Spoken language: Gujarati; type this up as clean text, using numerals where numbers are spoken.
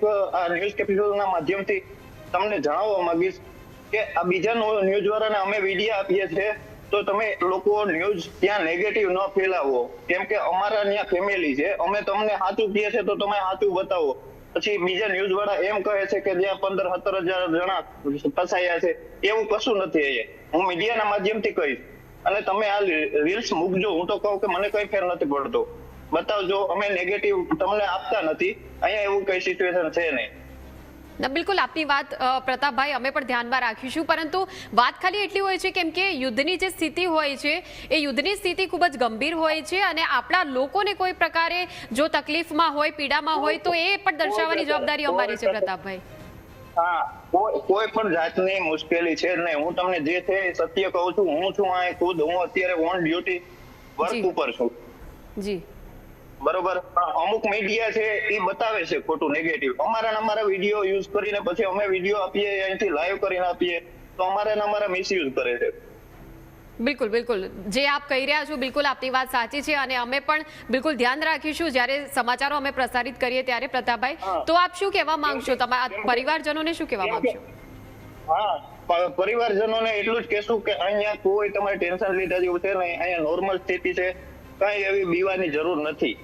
એક આ ન્યૂઝ કેપિટલના માધ્યમથી તમને જણાવવા માંગીશ કે આ બીજા ન્યૂઝ વાળાને અમે વિડીયો આપીએ છીએ તો તમે લોકો ન્યૂઝ ત્યાં નેગેટિવ ન ફેલાવો, કેમ કે અમારા ત્યાં ફેમિલી છે, અમે તમને સાચું કહીએ છીએ તો તમે સાચું બતાવો. પછી બીજા ન્યૂઝ વાળા એમ કહે છે કે જ્યાં 15-17 જણા ફસાયા છે, એવું કશું નથી. અહીંયા હું મીડિયાના માધ્યમથી કહીશ અને તમે આ રીલ્સ મૂકજો. હું તો કહું કે મને કઈ ફેર નથી પડતો, બતાવજો. અમે નેગેટિવ તમને આપતા નથી, અહીંયા એવું કઈ સિચ્યુએશન છે નહીં. ના, બિલકુલ આપની વાત પ્રતાપભાઈ અમે પણ ધ્યાનમાં રાખીશું, પરંતુ વાત ખાલી એટલી હોય છે કેમ કે યુદ્ધની જે સ્થિતિ હોય છે એ યુદ્ધની સ્થિતિ ખૂબ જ ગંભીર હોય છે અને આપણા લોકોને કોઈ પ્રકારે જો તકલીફમાં હોય, પીડામાં હોય તો એ પણ દર્શાવવાની જવાબદારી અમારી છે પ્રતાપભાઈ. હા, કોઈ પણ જાતની મુશ્કેલી છે નહીં. હું તમને જે છે એ સત્ય કહું છું. હું છું આ ખુદ, હું અત્યારે ઓન ડ્યુટી વર્ક ઉપર છું. જી બરોબર. અમુક મીડિયા છે એ બતાવે છે ખોટું નેગેટિવ. અમારા વિડીયો યુઝ કરીને પછી અમે વિડીયો આપીએ, અહીંથી લાઈવ કરીને આપીએ તો અમારા મિસયુઝ કરે છે. બિલકુલ બિલકુલ જે આપ કહી રહ્યા છો બિલકુલ આપની વાત સાચી છે અને અમે પણ બિલકુલ ધ્યાન રાખીશું જ્યારે સમાચારો અમે પ્રસારિત કરીએ ત્યારે. પ્રતાપભાઈ, તો આપ શું કહેવા માંગશો, તમારા પરિવારજનોને શું કહેવા માંગશો? હા, પરિવારજનોને એટલું જ કહેશું કે અહીંયા કોઈ તમારે ટેન્શન લીધા જેવું છે નહીં. અહીંયા નોર્મલ સ્થિતિ છે, કઈ એવી બીવાની જરૂર નથી.